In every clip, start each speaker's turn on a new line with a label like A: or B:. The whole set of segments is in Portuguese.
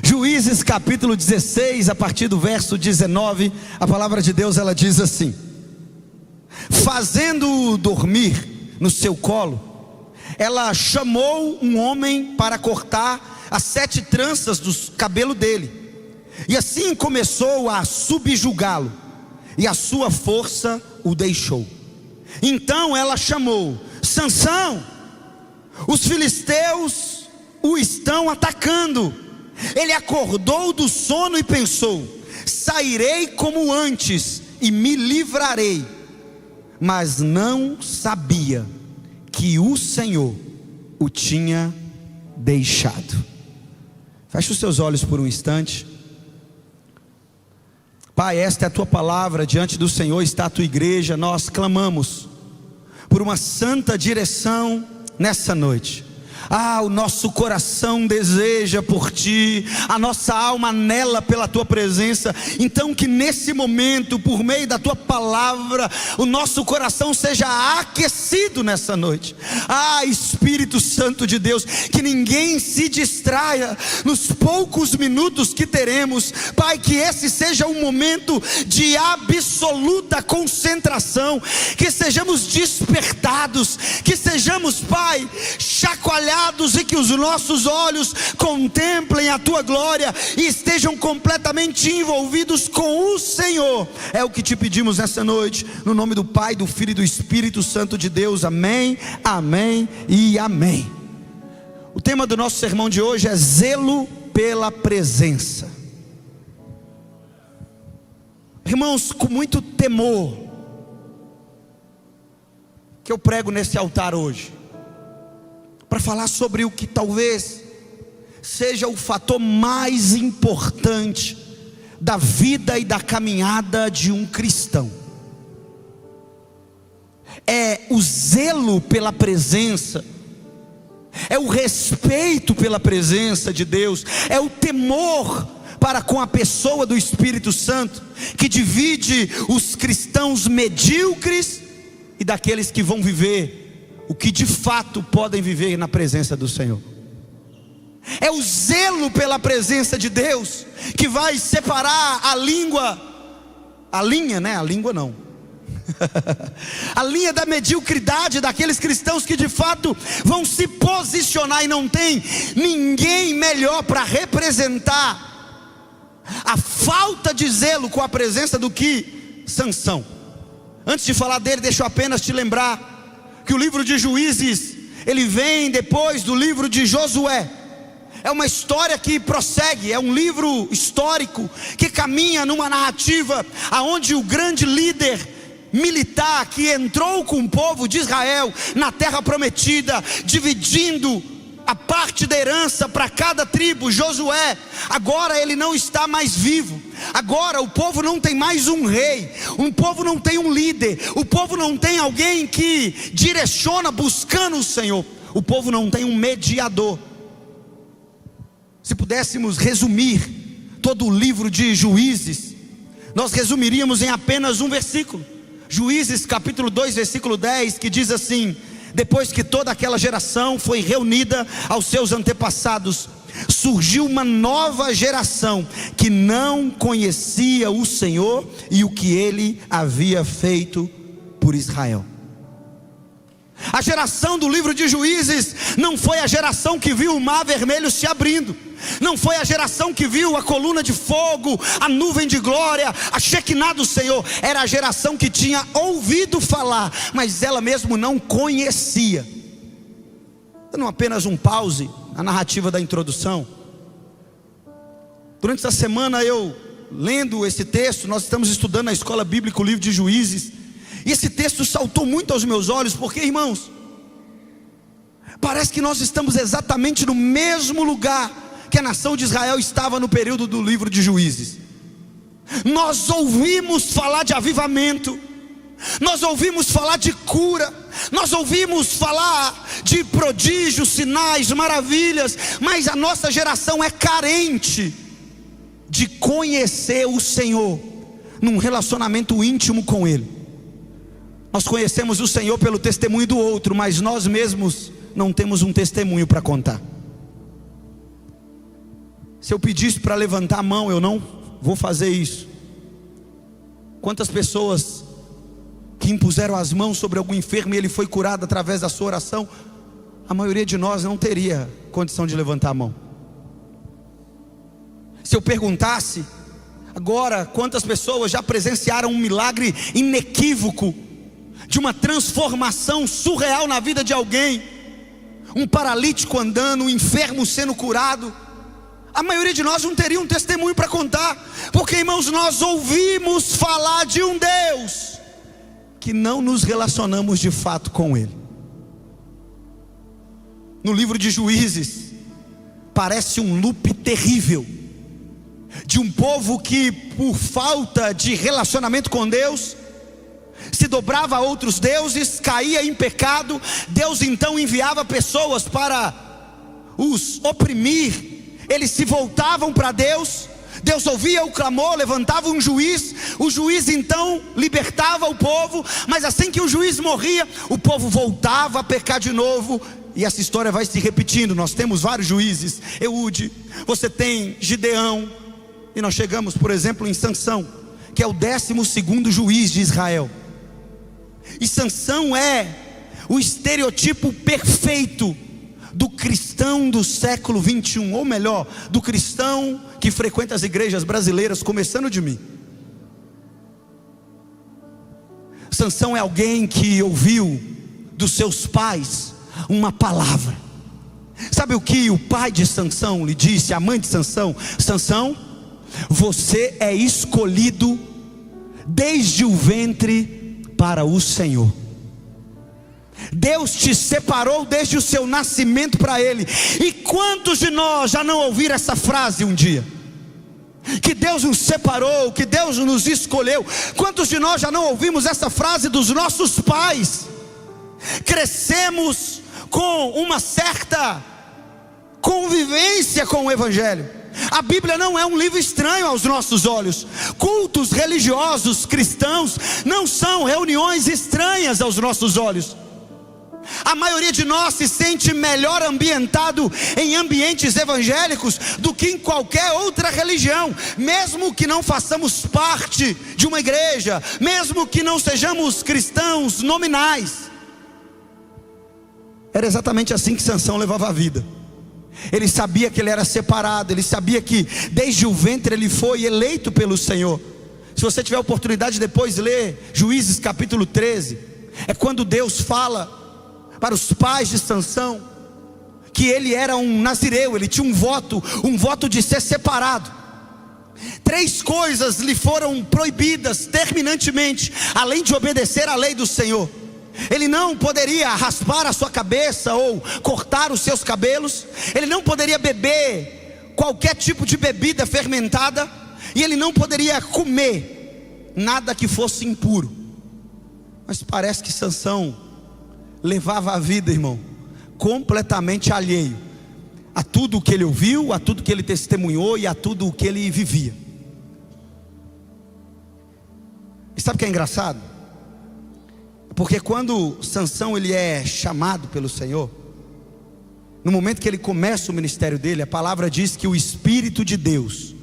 A: Juízes capítulo 16, a partir do verso 19, a palavra de Deus ela diz assim: fazendo-o dormir no seu colo, ela chamou um homem para cortar as 7 tranças do cabelo dele, e assim começou a subjugá-lo, e a sua força o deixou. Então ela chamou: Sansão, os filisteus o estão atacando. Ele acordou do sono e pensou: sairei como antes e me livrarei. Mas não sabia que o Senhor o tinha deixado. Feche os seus olhos por um instante. Pai, esta é a tua palavra, diante do Senhor está a tua igreja. Nós clamamos por uma santa direção nessa noite. O nosso coração deseja por ti, a nossa alma anela pela tua presença. Então que nesse momento, por meio da tua palavra, o nosso coração seja aquecido nessa noite. Espírito Santo de Deus, que ninguém se distraia nos poucos minutos que teremos. Pai, que esse seja um momento de absoluta concentração, que sejamos despertados, que sejamos, Pai, chacoalhados, e que os nossos olhos contemplem a tua glória e estejam completamente envolvidos com o Senhor. É o que te pedimos nessa noite, no nome do Pai, do Filho e do Espírito Santo de Deus. Amém, amém e amém. O tema do nosso sermão de hoje é zelo pela presença. Irmãos, com muito temor que eu prego nesse altar hoje, para falar sobre o que talvez seja o fator mais importante da vida e da caminhada de um cristão. É o zelo pela presença, é o respeito pela presença de Deus, é o temor para com a pessoa do Espírito Santo, que divide os cristãos medíocres e daqueles que vão viver o que de fato podem viver na presença do Senhor. É o zelo pela presença de Deus que vai separar a língua, a linha não, a linha da mediocridade daqueles cristãos que de fato vão se posicionar, e não tem ninguém melhor para representar a falta de zelo com a presença do que Sansão. Antes de falar dele, deixa eu apenas te lembrar que o livro de Juízes, ele vem depois do livro de Josué. É uma história que prossegue, é um livro histórico que caminha numa narrativa aonde o grande líder militar que entrou com o povo de Israel na terra prometida, dividindo a parte da herança para cada tribo, Josué, agora ele não está mais vivo. Agora o povo não tem mais um rei, o povo não tem um líder, o povo não tem alguém que direciona buscando o Senhor, o povo não tem um mediador. Se pudéssemos resumir todo o livro de Juízes, nós resumiríamos em apenas um versículo. Juízes capítulo 2 versículo 10, que diz assim: depois que toda aquela geração foi reunida aos seus antepassados, surgiu uma nova geração que não conhecia o Senhor e o que ele havia feito por Israel. A geração do livro de Juízes não foi a geração que viu o mar vermelho se abrindo, não foi a geração que viu a coluna de fogo, a nuvem de glória, a Shekinah do Senhor. Era a geração que tinha ouvido falar, mas ela mesmo não conhecia. Dando apenas um pause na narrativa da introdução, durante essa semana eu, lendo esse texto, nós estamos estudando na escola bíblica o livro de Juízes, e esse texto saltou muito aos meus olhos, porque, irmãos, parece que nós estamos exatamente no mesmo lugar que a nação de Israel estava no período do livro de Juízes. Nós ouvimos falar de avivamento, nós ouvimos falar de cura, nós ouvimos falar de prodígios, sinais, maravilhas, mas a nossa geração é carente de conhecer o Senhor num relacionamento íntimo com Ele. Nós conhecemos o Senhor pelo testemunho do outro, mas nós mesmos não temos um testemunho para contar. Se eu pedisse para levantar a mão, eu não vou fazer isso. Quantas pessoas que impuseram as mãos sobre algum enfermo e ele foi curado através da sua oração, a maioria de nós não teria condição de levantar a mão. Se eu perguntasse agora quantas pessoas já presenciaram um milagre inequívoco, de uma transformação surreal na vida de alguém, um paralítico andando, um enfermo sendo curado, a maioria de nós não teria um testemunho para contar, porque, irmãos, nós ouvimos falar de um Deus que não nos relacionamos de fato com Ele. No livro de Juízes, parece um loop terrível, de um povo que, por falta de relacionamento com Deus, se dobrava a outros deuses, caía em pecado. Deus então enviava pessoas para os oprimir. Eles se voltavam para Deus, Deus ouvia o clamor, levantava um juiz, o juiz então libertava o povo, mas assim que o juiz morria, o povo voltava a pecar de novo, e essa história vai se repetindo. Nós temos vários juízes, Eude, você tem Gideão, e nós chegamos, por exemplo, em Sansão, que é o 12º juiz de Israel. E Sansão é o estereotipo perfeito do cristão do século 21, ou melhor, do cristão que frequenta as igrejas brasileiras, começando de mim. Sansão é alguém que ouviu dos seus pais uma palavra. Sabe o que o pai de Sansão lhe disse, a mãe de Sansão? Sansão, você é escolhido desde o ventre para o Senhor. Deus te separou desde o seu nascimento para Ele. E quantos de nós já não ouviram essa frase um dia? Que Deus nos separou, que Deus nos escolheu. Quantos de nós já não ouvimos essa frase dos nossos pais? Crescemos com uma certa convivência com o Evangelho. A Bíblia não é um livro estranho aos nossos olhos. Cultos religiosos cristãos não são reuniões estranhas aos nossos olhos. A maioria de nós se sente melhor ambientado em ambientes evangélicos do que em qualquer outra religião, mesmo que não façamos parte de uma igreja, mesmo que não sejamos cristãos nominais. Era exatamente assim que Sansão levava a vida. Ele sabia que ele era separado, ele sabia que desde o ventre ele foi eleito pelo Senhor. Se você tiver a oportunidade depois ler Juízes capítulo 13, é quando Deus fala para os pais de Sansão que ele era um nazireu, ele tinha um voto de ser separado. 3 coisas lhe foram proibidas terminantemente, além de obedecer à lei do Senhor. Ele não poderia raspar a sua cabeça ou cortar os seus cabelos. Ele não poderia beber qualquer tipo de bebida fermentada. E ele não poderia comer nada que fosse impuro. Mas parece que Sansão levava a vida, irmão, completamente alheio a tudo o que ele ouviu, a tudo que ele testemunhou e a tudo o que ele vivia. E sabe o que é engraçado? Porque quando Sansão ele é chamado pelo Senhor, no momento que ele começa o ministério dele, a palavra diz que o Espírito de Deus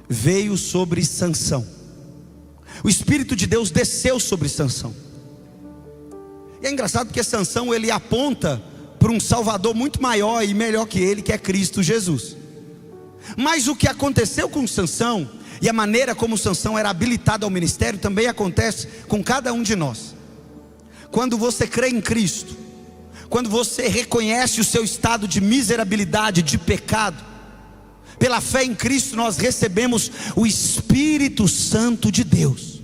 A: veio sobre Sansão. O Espírito de Deus desceu sobre Sansão. E é engraçado porque Sansão ele aponta para um Salvador muito maior e melhor que ele, que é Cristo Jesus. Mas o que aconteceu com Sansão e a maneira como Sansão era habilitado ao ministério também acontece com cada um de nós. Quando você crê em Cristo, quando você reconhece o seu estado de miserabilidade, de pecado, pela fé em Cristo nós recebemos o Espírito Santo de Deus.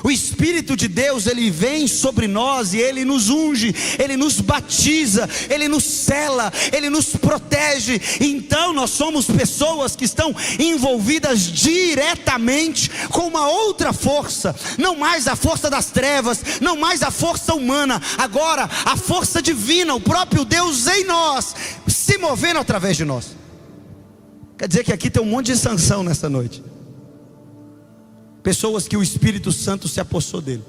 A: O Espírito de Deus ele vem sobre nós e ele nos unge, ele nos batiza, ele nos sela, ele nos protege. Então nós somos pessoas que estão envolvidas diretamente com uma outra força, não mais a força das trevas, não mais a força humana, agora a força divina, o próprio Deus em nós, se movendo através de nós. Quer dizer que aqui tem um monte de Sansão nessa noite. Pessoas que o Espírito Santo se apossou dele.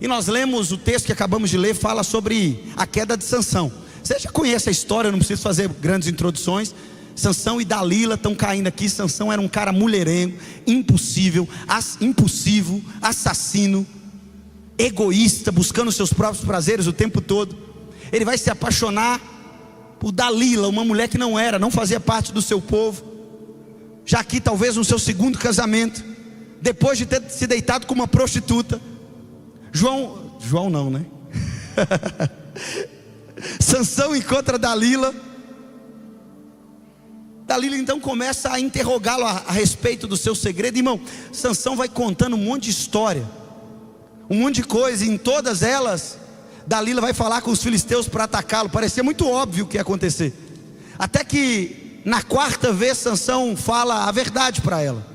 A: E nós lemos o texto que acabamos de ler, fala sobre a queda de Sansão. Você já conhece a história, não preciso fazer grandes introduções. Sansão e Dalila estão caindo aqui. Sansão era um cara mulherengo, impulsivo, assassino, egoísta, buscando seus próprios prazeres o tempo todo. Ele vai se apaixonar por Dalila, uma mulher que não fazia parte do seu povo. Já aqui talvez no seu segundo casamento, depois de ter se deitado com uma prostituta. João não, né? Sansão encontra Dalila. Dalila então começa a interrogá-lo a respeito do seu segredo. Irmão, Sansão vai contando um monte de história, um monte de coisa, e em todas elas Dalila vai falar com os filisteus para atacá-lo. Parecia muito óbvio o que ia acontecer, até que na quarta vez Sansão fala a verdade para ela.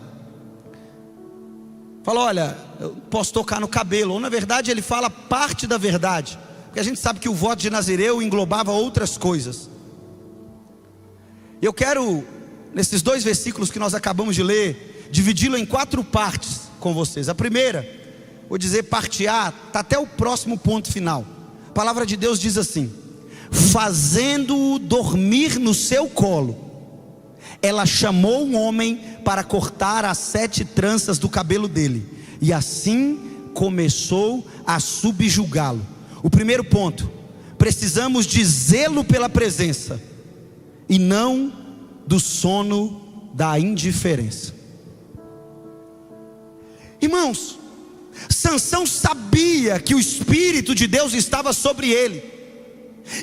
A: Fala: olha, eu posso tocar no cabelo. Ou na verdade ele fala parte da verdade, porque a gente sabe que o voto de Nazireu englobava outras coisas. Eu quero, nesses 2 versículos que nós acabamos de ler, dividi-lo em 4 partes com vocês. A primeira, vou dizer parte A, está até o próximo ponto final. A palavra de Deus diz assim: fazendo-o dormir no seu colo, ela chamou um homem para cortar as 7 tranças do cabelo dele, e assim começou a subjugá-lo. O primeiro ponto: precisamos de zelo pela presença, e não do sono da indiferença. Irmãos, Sansão sabia que o Espírito de Deus estava sobre ele,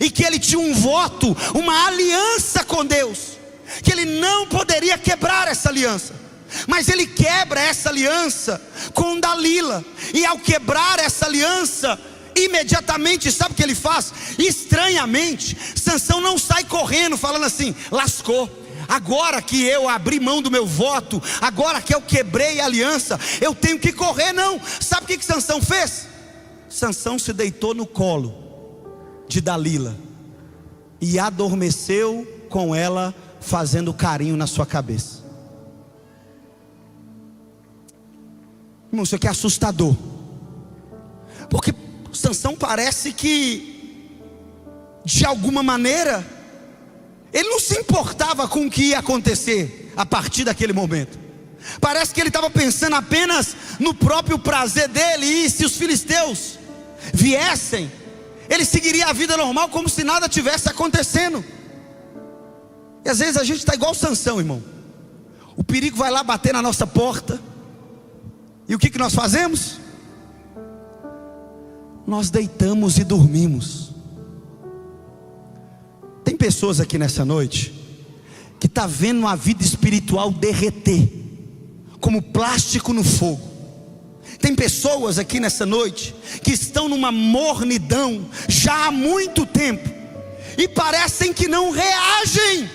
A: e que ele tinha um voto, uma aliança com Deus, que ele não poderia quebrar essa aliança. Mas ele quebra essa aliança com Dalila, e ao quebrar essa aliança, imediatamente, sabe o que ele faz? Estranhamente, Sansão não sai correndo falando assim: lascou, agora que eu abri mão do meu voto, agora que eu quebrei a aliança, eu tenho que correr. Não, sabe o que Sansão fez? Sansão se deitou no colo de Dalila e adormeceu com ela, fazendo carinho na sua cabeça. Irmão, isso aqui é assustador, porque Sansão parece que, de alguma maneira, ele não se importava com o que ia acontecer a partir daquele momento. Parece que ele estava pensando apenas no próprio prazer dele, e se os filisteus viessem, ele seguiria a vida normal, como se nada tivesse acontecendo. E às vezes a gente está igual Sansão, irmão. O perigo vai lá bater na nossa porta, e o que nós fazemos? Nós deitamos e dormimos. Tem pessoas aqui nessa noite que está vendo a vida espiritual derreter como plástico no fogo. Tem pessoas aqui nessa noite que estão numa mornidão já há muito tempo, e parecem que não reagem.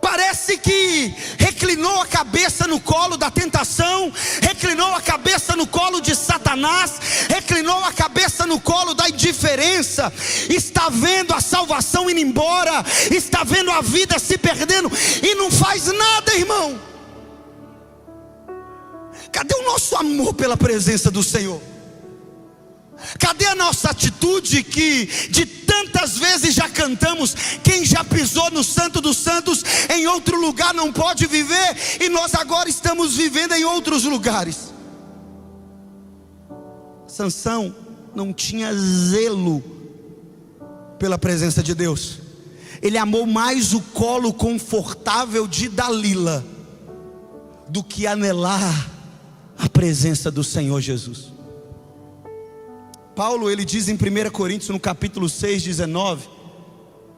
A: Parece que reclinou a cabeça no colo da tentação, reclinou a cabeça no colo de Satanás, reclinou a cabeça no colo da indiferença, está vendo a salvação indo embora, está vendo a vida se perdendo, e não faz nada, irmão. Cadê o nosso amor pela presença do Senhor? Cadê a nossa atitude que de tantas vezes já cantamos? Quem já pisou no Santo dos Santos em outro lugar não pode viver, e nós agora estamos vivendo em outros lugares. Sansão não tinha zelo pela presença de Deus. Ele amou mais o colo confortável de Dalila do que anelar a presença do Senhor Jesus. Paulo, ele diz em 1 Coríntios, no capítulo 6, 19,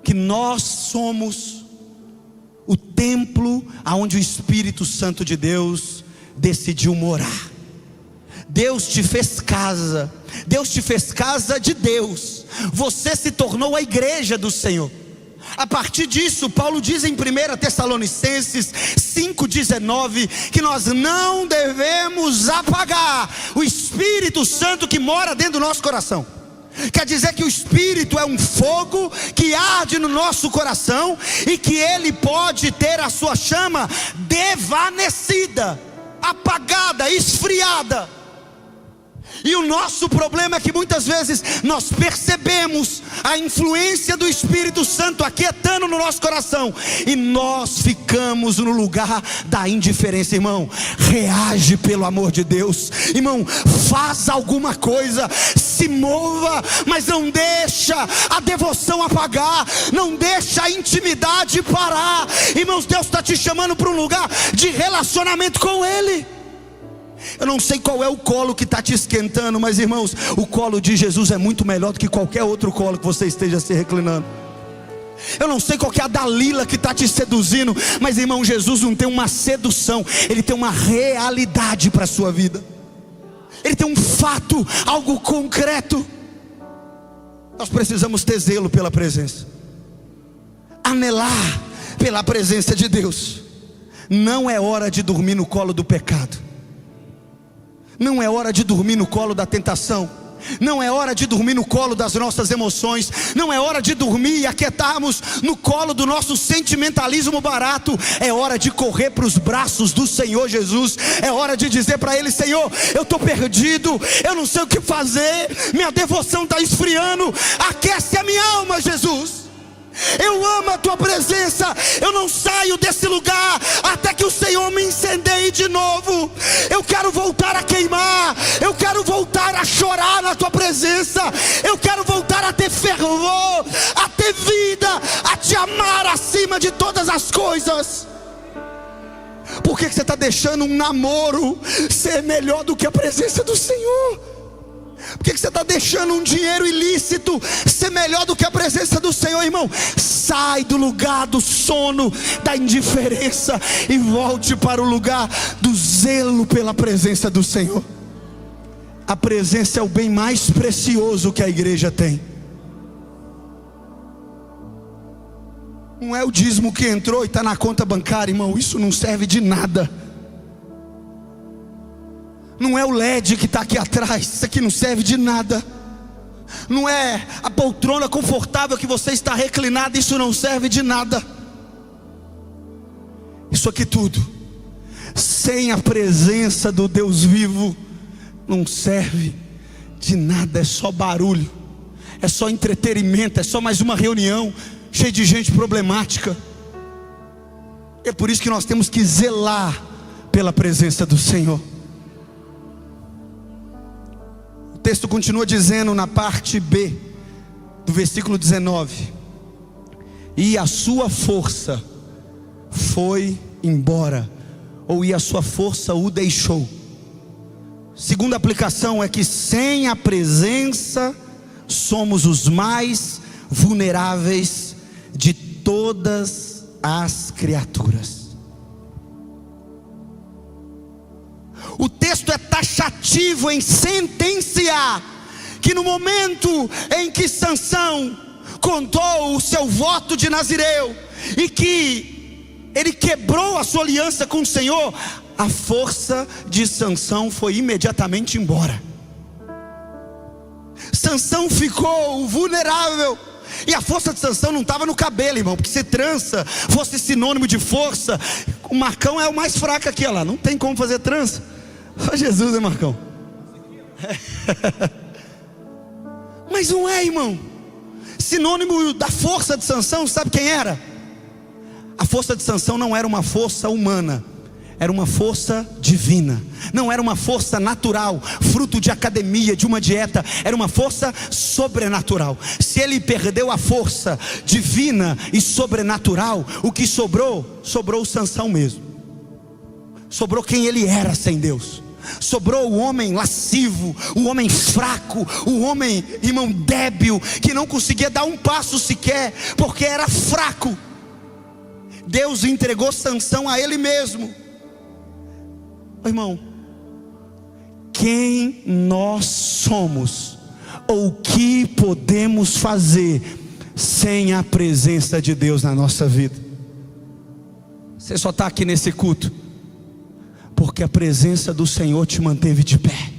A: que nós somos o templo aonde o Espírito Santo de Deus decidiu morar. Deus te fez casa, Deus te fez casa de Deus, você se tornou a igreja do Senhor. A partir disso, Paulo diz em 1 Tessalonicenses 5,19 que nós não devemos apagar o Espírito Santo que mora dentro do nosso coração. Quer dizer que o Espírito é um fogo que arde no nosso coração, e que ele pode ter a sua chama desvanecida, apagada, esfriada. E o nosso problema é que muitas vezes nós percebemos a influência do Espírito Santo aquietando no nosso coração, e nós ficamos no lugar da indiferença. Irmão, reage pelo amor de Deus. Irmão, faz alguma coisa, se mova, mas não deixa a devoção apagar, não deixa a intimidade parar. Irmãos, Deus está te chamando para um lugar de relacionamento com Ele. Eu não sei qual é o colo que está te esquentando, mas irmãos, o colo de Jesus é muito melhor do que qualquer outro colo que você esteja se reclinando. Eu não sei qual que é a Dalila que está te seduzindo, mas irmão, Jesus não tem uma sedução, Ele tem uma realidade para a sua vida. Ele tem um fato, algo concreto. Nós precisamos ter zelo pela presença, anelar pela presença de Deus. Não é hora de dormir no colo do pecado, não é hora de dormir no colo da tentação, não é hora de dormir no colo das nossas emoções, não é hora de dormir e aquietarmos no colo do nosso sentimentalismo barato. É hora de correr para os braços do Senhor Jesus. É hora de dizer para Ele: Senhor, eu estou perdido, eu não sei o que fazer, minha devoção está esfriando, aquece a minha alma, Jesus. Eu amo a tua presença, eu não saio desse lugar até que o Senhor me incendeie de novo. Eu quero voltar a queimar, eu quero voltar a chorar na tua presença, eu quero voltar a ter fervor, a ter vida, a te amar acima de todas as coisas. Por que você está deixando um namoro ser melhor do que a presença do Senhor? Por que você está deixando um dinheiro ilícito ser melhor do que a presença do Senhor? Irmão, sai do lugar do sono, da indiferença, e volte para o lugar do zelo pela presença do Senhor. A presença é o bem mais precioso que a igreja tem. Não é o dízimo que entrou e está na conta bancária, irmão, isso não serve de nada. Não é o LED que está aqui atrás, isso aqui não serve de nada. Não é a poltrona confortável que você está reclinado, isso não serve de nada. Isso aqui tudo, sem a presença do Deus vivo, não serve de nada. É só barulho, é só entretenimento, é só mais uma reunião cheia de gente problemática. É por isso que nós temos que zelar pela presença do Senhor. O texto continua dizendo na parte B do versículo 19: e a sua força foi embora, ou e a sua força o deixou. Segunda aplicação é que sem a presença somos os mais vulneráveis de todas as criaturas. O texto é taxativo em sentenciar que no momento em que Sansão contou o seu voto de Nazireu e que ele quebrou a sua aliança com o Senhor, a força de Sansão foi imediatamente embora. Sansão ficou vulnerável. E a força de Sansão não estava no cabelo, irmão, porque se trança fosse sinônimo de força, o Marcão é o mais fraco aqui, olha lá, não tem como fazer trança. Só Jesus, né, Marcão? Mas não é, irmão. Sinônimo da força de Sansão, sabe quem era? A força de Sansão não era uma força humana, era uma força divina. Não era uma força natural, fruto de academia, de uma dieta. Era uma força sobrenatural. Se ele perdeu a força divina e sobrenatural, o que sobrou? Sobrou o Sansão mesmo. Sobrou quem ele era sem Deus. Sobrou o homem lascivo, o homem fraco, o homem, irmão, débil, que não conseguia dar um passo sequer, porque era fraco. Deus entregou Sansão a ele mesmo. Irmão, quem nós somos, ou o que podemos fazer sem a presença de Deus na nossa vida? Você só está aqui nesse culto porque a presença do Senhor te manteve de pé.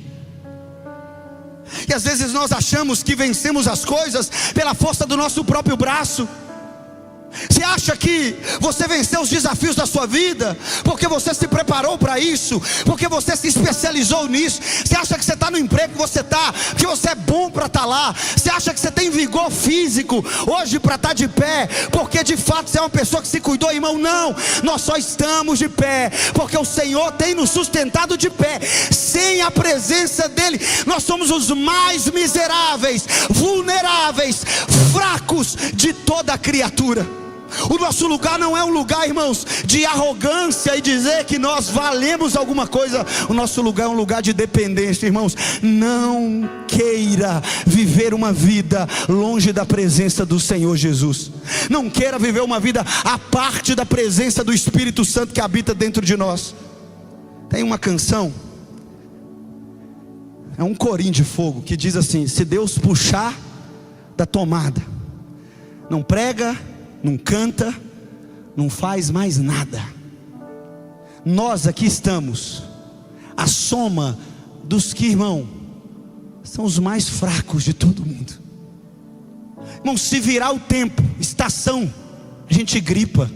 A: E às vezes nós achamos que vencemos as coisas pela força do nosso próprio braço. Você acha que você venceu os desafios da sua vida porque você se preparou para isso, porque você se especializou nisso? Você acha que você está no emprego que você está, que você é bom para estar lá? Você acha que você tem vigor físico hoje para estar de pé, porque de fato você é uma pessoa que se cuidou, irmão? Não, nós só estamos de pé porque o Senhor tem nos sustentado de pé. Sem a presença dEle, nós somos os mais miseráveis, vulneráveis, fracos de toda a criatura. O nosso lugar não é um lugar, irmãos, de arrogância e dizer que nós valemos alguma coisa. O nosso lugar é um lugar de dependência, irmãos. Não queira viver uma vida longe da presença do Senhor Jesus. Não queira viver uma vida à parte da presença do Espírito Santo que habita dentro de nós. Tem uma canção, é um corim de fogo, que diz assim: se Deus puxar da tomada, não prega, não canta, não faz mais nada. Nós aqui estamos, a soma dos que, irmão, são os mais fracos de todo mundo. Irmão, se virar o tempo, estação, a gente gripa.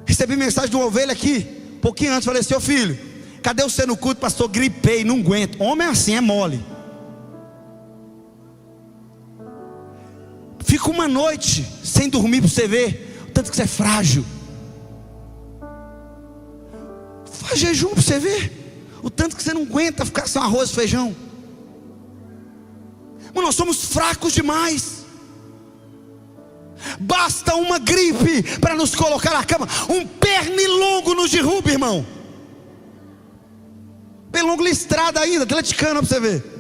A: Recebi mensagem de uma ovelha aqui, pouquinho antes, falei assim: ô filho, cadê você no culto? Pastor, gripei, não aguento. Homem é assim, é mole. Fica uma noite sem dormir para você ver o tanto que você é frágil. Faz jejum para você ver o tanto que você não aguenta ficar sem arroz e feijão. Mas nós somos fracos demais. Basta uma gripe para nos colocar na cama. Um pernilongo nos derruba, irmão. Pernilongo listrado ainda, atleticano para você ver.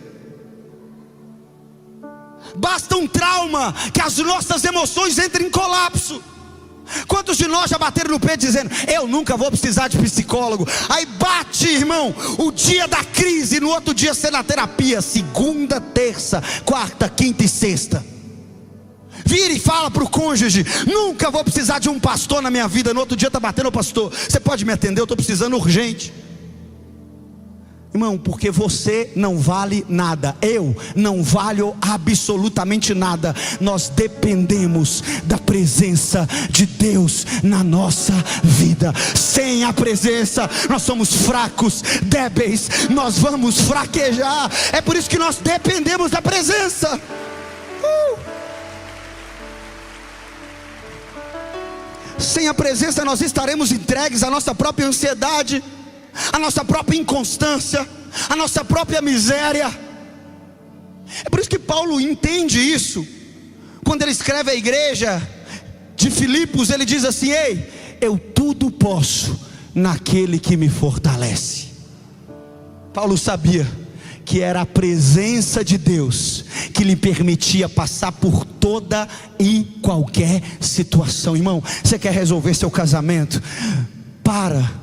A: Basta um trauma que as nossas emoções entrem em colapso. Quantos de nós já bateram no peito dizendo: eu nunca vou precisar de psicólogo? Aí bate, irmão, o dia da crise, e no outro dia você na terapia, segunda, terça, quarta, quinta e sexta. Vira e fala para o cônjuge: nunca vou precisar de um pastor na minha vida. No outro dia está batendo: o pastor, você pode me atender? Eu estou precisando urgente. Irmão, porque você não vale nada, eu não valho absolutamente nada. Nós dependemos da presença de Deus na nossa vida. Sem a presença, nós somos fracos, débeis, nós vamos fraquejar. É por isso que nós dependemos da presença. Sem a presença, nós estaremos entregues à nossa própria ansiedade, a nossa própria inconstância, a nossa própria miséria. É por isso que Paulo entende isso. Quando ele escreve à igreja de Filipos, ele diz assim: ei, eu tudo posso naquele que me fortalece. Paulo sabia que era a presença de Deus que lhe permitia passar por toda e qualquer situação. Irmão, você quer resolver seu casamento? Para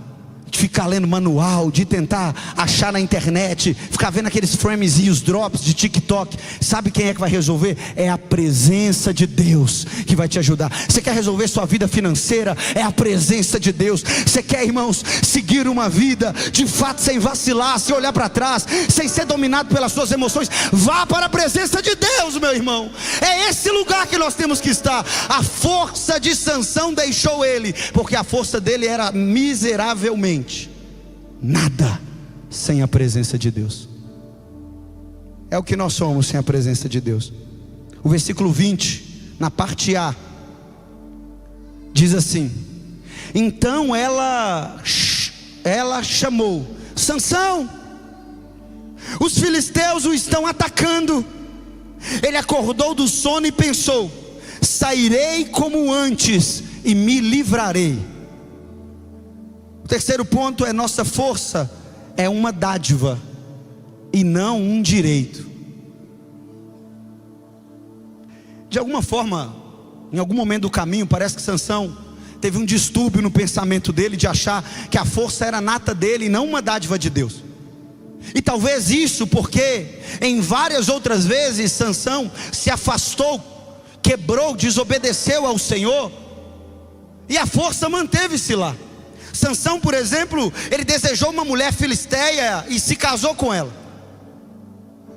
A: de ficar lendo manual, de tentar achar na internet, ficar vendo aqueles frames e os drops de TikTok. Sabe quem é que vai resolver? É a presença de Deus que vai te ajudar. Você quer resolver sua vida financeira? É a presença de Deus. Você quer, irmãos, seguir uma vida de fato sem vacilar, sem olhar para trás, sem ser dominado pelas suas emoções? Vá para a presença de Deus, meu irmão. É esse lugar que nós temos que estar. A força de Sansão deixou ele, porque a força dele era miseravelmente nada sem a presença de Deus. É o que nós somos sem a presença de Deus. O versículo 20, na parte A, diz assim: então ela chamou: Sansão, os filisteus o estão atacando. Ele acordou do sono e pensou: sairei como antes e me livrarei. O terceiro ponto é: nossa força é uma dádiva e não um direito. De alguma forma, em algum momento do caminho, parece que Sansão teve um distúrbio no pensamento dele, de achar que a força era nata dele e não uma dádiva de Deus. E talvez isso porque em várias outras vezes Sansão se afastou, quebrou, desobedeceu ao Senhor, e a força manteve-se lá. Sansão, por exemplo, ele desejou uma mulher filisteia e se casou com ela.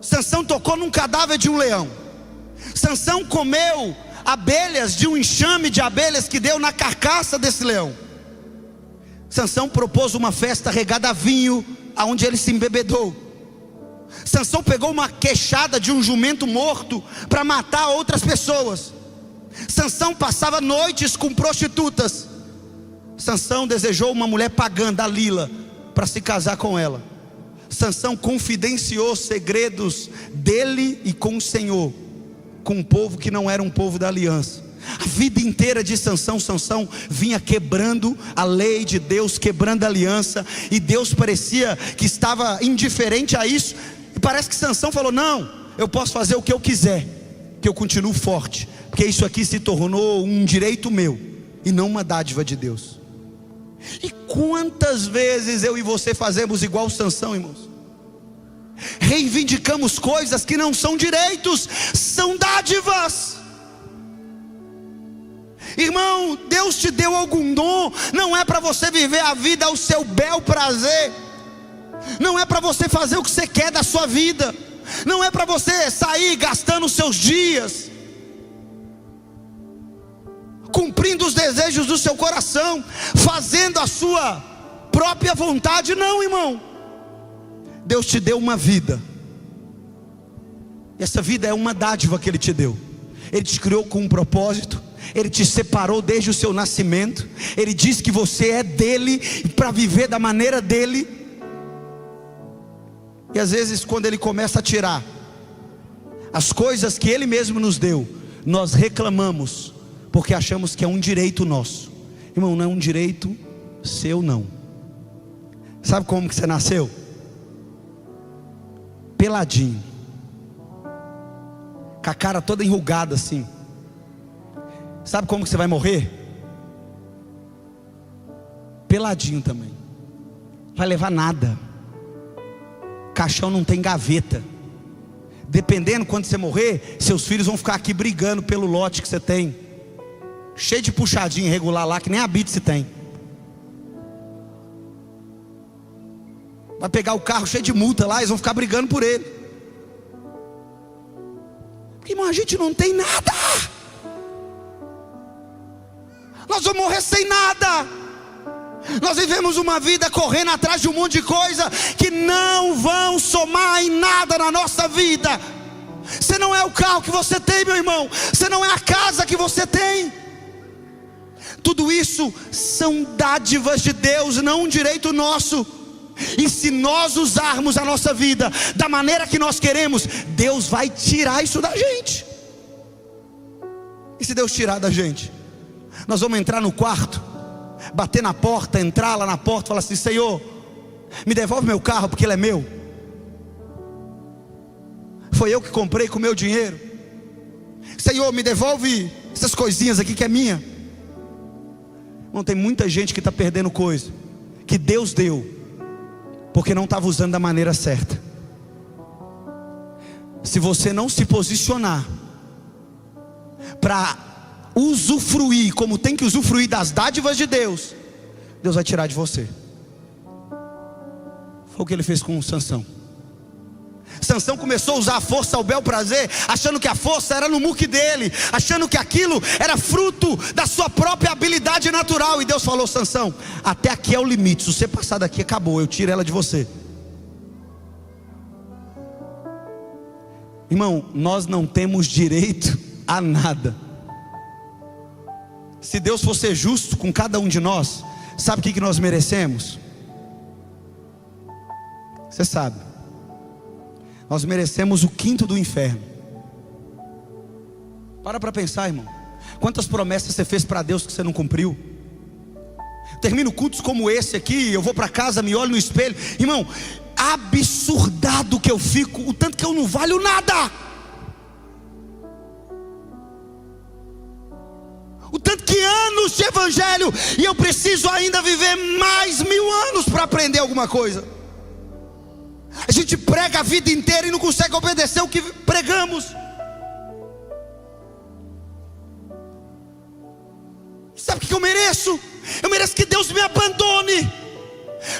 A: Sansão tocou num cadáver de um leão. Sansão comeu abelhas, de um enxame de abelhas que deu na carcaça desse leão. Sansão propôs uma festa regada a vinho, aonde ele se embebedou. Sansão pegou uma queixada de um jumento morto para matar outras pessoas. Sansão passava noites com prostitutas. Sansão desejou uma mulher pagã, Dalila, para se casar com ela. Sansão confidenciou segredos dele e com o Senhor, com um povo que não era um povo da aliança. A vida inteira de Sansão vinha quebrando a lei de Deus, quebrando a aliança, e Deus parecia que estava indiferente a isso. E parece que Sansão falou: não, eu posso fazer o que eu quiser, que eu continuo forte, porque isso aqui se tornou um direito meu e não uma dádiva de Deus. E quantas vezes eu e você fazemos igual Sansão, irmãos? Reivindicamos coisas que não são direitos, são dádivas. Irmão, Deus te deu algum dom, não é para você viver a vida ao seu bel prazer, não é para você fazer o que você quer da sua vida, não é para você sair gastando os seus dias, cumprindo os desejos do seu coração, fazendo a sua própria vontade. Não, irmão. Deus te deu uma vida, e essa vida é uma dádiva que Ele te deu. Ele te criou com um propósito, Ele te separou desde o seu nascimento, Ele diz que você é dele, para viver da maneira dele. E às vezes quando Ele começa a tirar as coisas que Ele mesmo nos deu, nós reclamamos, porque achamos que é um direito nosso. Irmão, não é um direito seu não. Sabe como que você nasceu? Peladinho, com a cara toda enrugada assim. Sabe como que você vai morrer? Peladinho também. Vai levar nada. Caixão não tem gaveta. Dependendo, quando você morrer, seus filhos vão ficar aqui brigando pelo lote que você tem, cheio de puxadinho irregular lá, que nem a Bitse tem. Vai pegar o carro cheio de multa lá, eles vão ficar brigando por ele. Porque, irmão, a gente não tem nada. Nós vamos morrer sem nada. Nós vivemos uma vida correndo atrás de um monte de coisa que não vão somar em nada na nossa vida. Você não é o carro que você tem, meu irmão. Você não é a casa que você tem. Tudo isso são dádivas de Deus, não um direito nosso. E se nós usarmos a nossa vida da maneira que nós queremos, Deus vai tirar isso da gente. E se Deus tirar da gente, nós vamos entrar no quarto, bater na porta, entrar lá na porta e falar assim: Senhor, me devolve meu carro porque ele é meu. Foi eu que comprei com o meu dinheiro. Senhor, me devolve essas coisinhas aqui que é minha. Não, tem muita gente que está perdendo coisa que Deus deu, porque não estava usando da maneira certa. Se você não se posicionar para usufruir como tem que usufruir das dádivas de Deus, Deus vai tirar de você. Foi o que Ele fez com Sansão. Sansão começou a usar a força ao bel prazer, achando que a força era no muque dele, achando que aquilo era fruto da sua própria habilidade natural. E Deus falou: Sansão, até aqui é o limite, se você passar daqui acabou, eu tiro ela de você. Irmão, nós não temos direito a nada. Se Deus fosse justo com cada um de nós, sabe o que nós merecemos? Você sabe. Nós merecemos o quinto do inferno. Para pensar, irmão. Quantas promessas você fez para Deus que você não cumpriu? Termino cultos como esse aqui, eu vou para casa, me olho no espelho, irmão, absurdado que eu fico, o tanto que eu não valho nada. O tanto que anos de evangelho, e eu preciso ainda viver mais 1000 anos para aprender alguma coisa. A gente prega a vida inteira e não consegue obedecer o que pregamos. Sabe o que eu mereço? Eu mereço que Deus me abandone.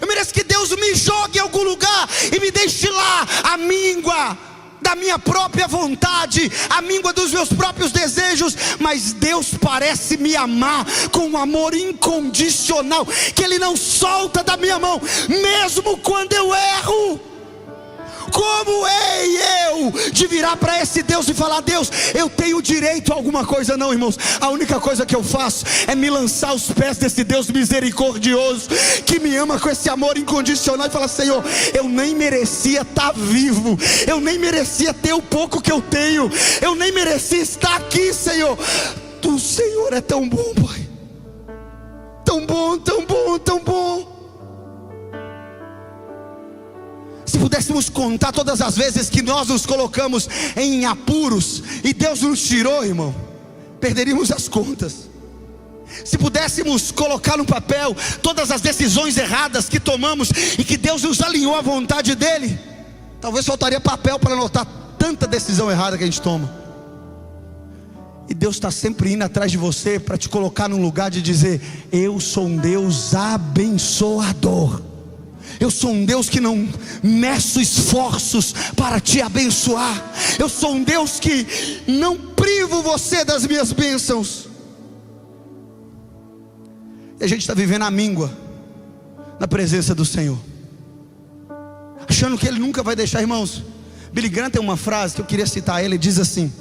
A: Eu mereço que Deus me jogue em algum lugar e me deixe lá, a míngua, da minha própria vontade, a míngua dos meus próprios desejos, mas Deus parece me amar com um amor incondicional, que Ele não solta da minha mão, mesmo quando eu erro. Como hei eu de virar para esse Deus e falar: Deus, eu tenho direito a alguma coisa? Não, irmãos, a única coisa que eu faço é me lançar aos pés desse Deus misericordioso, que me ama com esse amor incondicional, e falar: Senhor, eu nem merecia estar vivo, eu nem merecia ter o pouco que eu tenho, eu nem merecia estar aqui, Senhor. Tu, Senhor, é tão bom, Pai, tão bom, tão bom, tão bom. Se pudéssemos contar todas as vezes que nós nos colocamos em apuros e Deus nos tirou, irmão, perderíamos as contas. Se pudéssemos colocar no papel todas as decisões erradas que tomamos e que Deus nos alinhou à vontade dEle, talvez faltaria papel para anotar tanta decisão errada que a gente toma. E Deus está sempre indo atrás de você para te colocar num lugar de dizer: eu sou um Deus abençoador. Eu sou um Deus que não meço esforços para te abençoar. Eu sou um Deus que não privo você das minhas bênçãos. E a gente está vivendo a míngua na presença do Senhor, achando que Ele nunca vai deixar. Irmãos, Billy Graham tem uma frase que eu queria citar. Ele diz assim: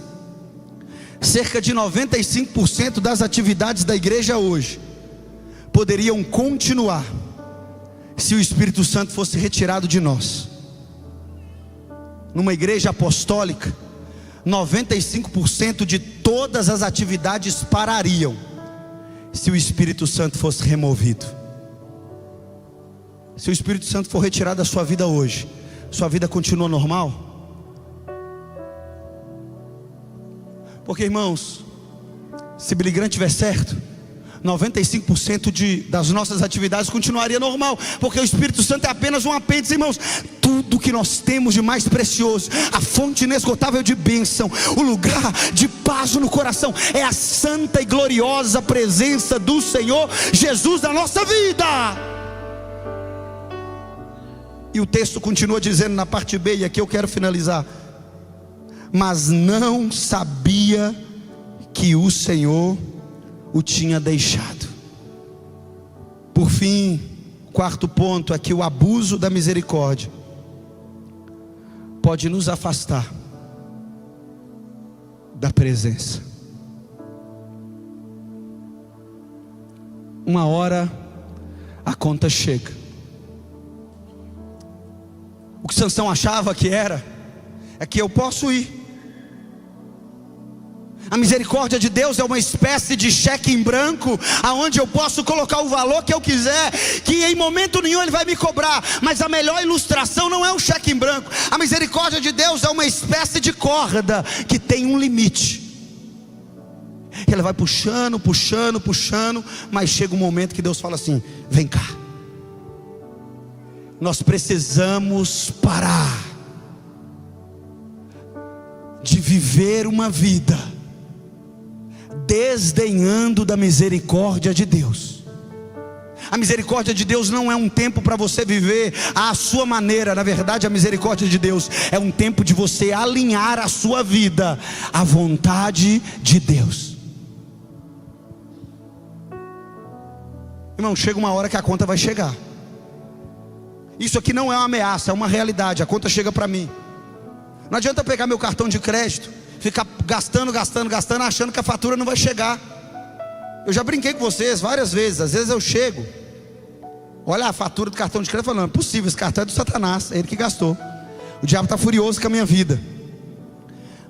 A: cerca de 95% das atividades da igreja hoje poderiam continuar se o Espírito Santo fosse retirado de nós. Numa igreja apostólica, 95% de todas as atividades parariam se o Espírito Santo fosse removido. Se o Espírito Santo for retirado da sua vida hoje, sua vida continua normal? Porque, irmãos, se Billy Graham tiver certo, 95% das nossas atividades continuaria normal, porque o Espírito Santo é apenas um apêndice, irmãos. Tudo que nós temos de mais precioso, a fonte inesgotável de bênção, o lugar de paz no coração, é a santa e gloriosa presença do Senhor Jesus na nossa vida. E o texto continua dizendo na parte B, e aqui eu quero finalizar: mas não sabia que o Senhor o tinha deixado. Por fim, quarto ponto é que o abuso da misericórdia pode nos afastar da presença. Uma hora a conta chega. O que Sansão achava que é que eu posso ir. A misericórdia de Deus é uma espécie de cheque em branco, aonde eu posso colocar o valor que eu quiser, que em momento nenhum Ele vai me cobrar. Mas a melhor ilustração não é um cheque em branco. A misericórdia de Deus é uma espécie de corda que tem um limite. Ela vai puxando, puxando, puxando, mas chega um momento que Deus fala assim: vem cá. Nós precisamos parar de viver uma vida desdenhando da misericórdia de Deus. A misericórdia de Deus não é um tempo para você viver à sua maneira. Na verdade, a misericórdia de Deus é um tempo de você alinhar a sua vida à vontade de Deus. Irmão, chega uma hora que a conta vai chegar. Isso aqui não é uma ameaça, é uma realidade. A conta chega para mim. Não adianta pegar meu cartão de crédito, ficar gastando, achando que a fatura não vai chegar. Eu já brinquei com vocês várias vezes. Às vezes eu chego, olha a fatura do cartão de crédito, falando: não é possível, esse cartão é do Satanás, é ele que gastou. O diabo está furioso com a minha vida.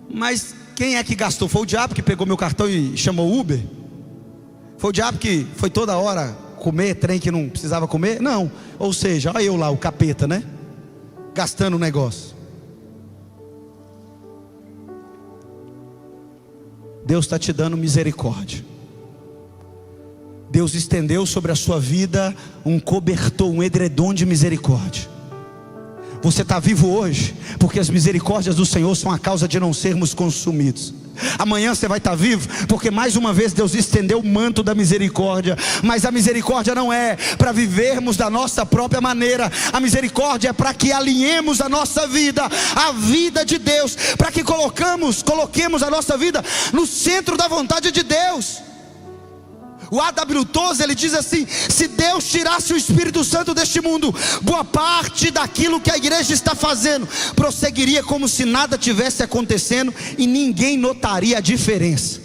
A: Mas quem é que gastou? Foi o diabo que pegou meu cartão e chamou Uber? Foi o diabo que foi toda hora comer trem que não precisava comer? Não. Ou seja, olha eu lá, o capeta, né? Gastando o negócio. Deus está te dando misericórdia. Deus estendeu sobre a sua vida um cobertor, um edredom de misericórdia. Você está vivo hoje porque as misericórdias do Senhor são a causa de não sermos consumidos. Amanhã você vai estar vivo, porque mais uma vez Deus estendeu o manto da misericórdia. Mas a misericórdia não é para vivermos da nossa própria maneira. A misericórdia é para que alinhemos a nossa vida à vida de Deus, para que coloquemos a nossa vida no centro da vontade de Deus. O A.W. Tozer, ele diz assim: se Deus tirasse o Espírito Santo deste mundo, boa parte daquilo que a igreja está fazendo prosseguiria como se nada tivesse acontecendo e ninguém notaria a diferença.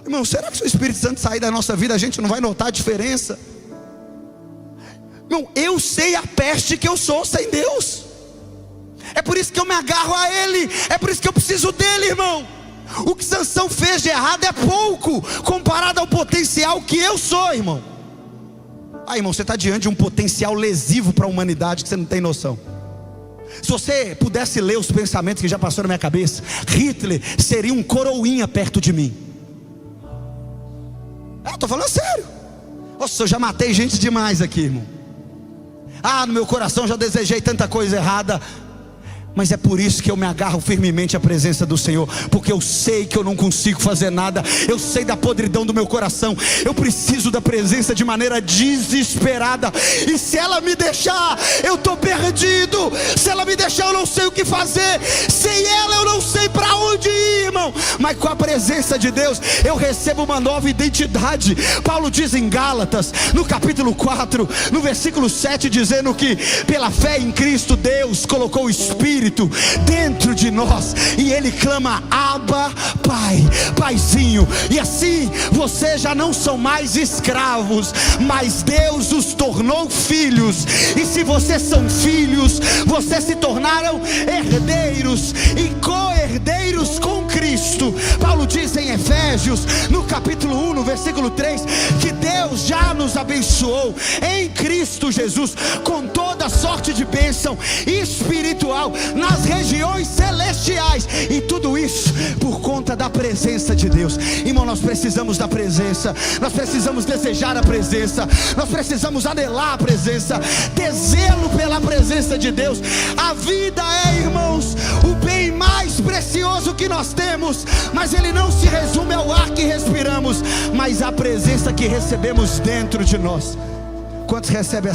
A: Irmão, será que se o Espírito Santo sair da nossa vida, a gente não vai notar a diferença? Irmão, eu sei a peste que eu sou sem Deus. É por isso que eu me agarro a Ele, é por isso que eu preciso dEle, irmão. O que Sansão fez de errado é pouco comparado ao potencial que eu sou, irmão. Irmão, você está diante de um potencial lesivo para a humanidade que você não tem noção. Se você pudesse ler os pensamentos que já passaram na minha cabeça, Hitler seria um coroinha perto de mim. Eu estou falando sério. Nossa, eu já matei gente demais aqui, irmão. No meu coração já desejei tanta coisa errada. Mas é por isso que eu me agarro firmemente à presença do Senhor, porque eu sei que eu não consigo fazer nada. Eu sei da podridão do meu coração. Eu preciso da presença de maneira desesperada. E se ela me deixar, eu estou perdido. Se ela me deixar, eu não sei o que fazer. Sem ela eu não sei para onde ir, irmão. Mas com a presença de Deus eu recebo uma nova identidade. Paulo diz em Gálatas, no capítulo 4, no versículo 7, dizendo que pela fé em Cristo Deus colocou o Espírito dentro de nós, e Ele clama: Abba, Pai, Paizinho. E assim vocês já não são mais escravos, mas Deus os tornou filhos. E se vocês são filhos, vocês se tornaram herdeiros e co-herdeiros com Cristo. Paulo diz em Efésios, no capítulo 1, no versículo 3, que Deus já nos abençoou em Cristo Jesus com toda sorte de bênção espiritual nas regiões celestiais. E tudo isso por conta da presença de Deus. Irmão, nós precisamos da presença. Nós precisamos desejar a presença. Nós precisamos anelar a presença, ter zelo pela presença de Deus. A vida é, irmãos, o bem mais precioso que nós temos. Mas ele não se resume ao ar que respiramos, mas à presença que recebemos dentro de nós. Quantos recebem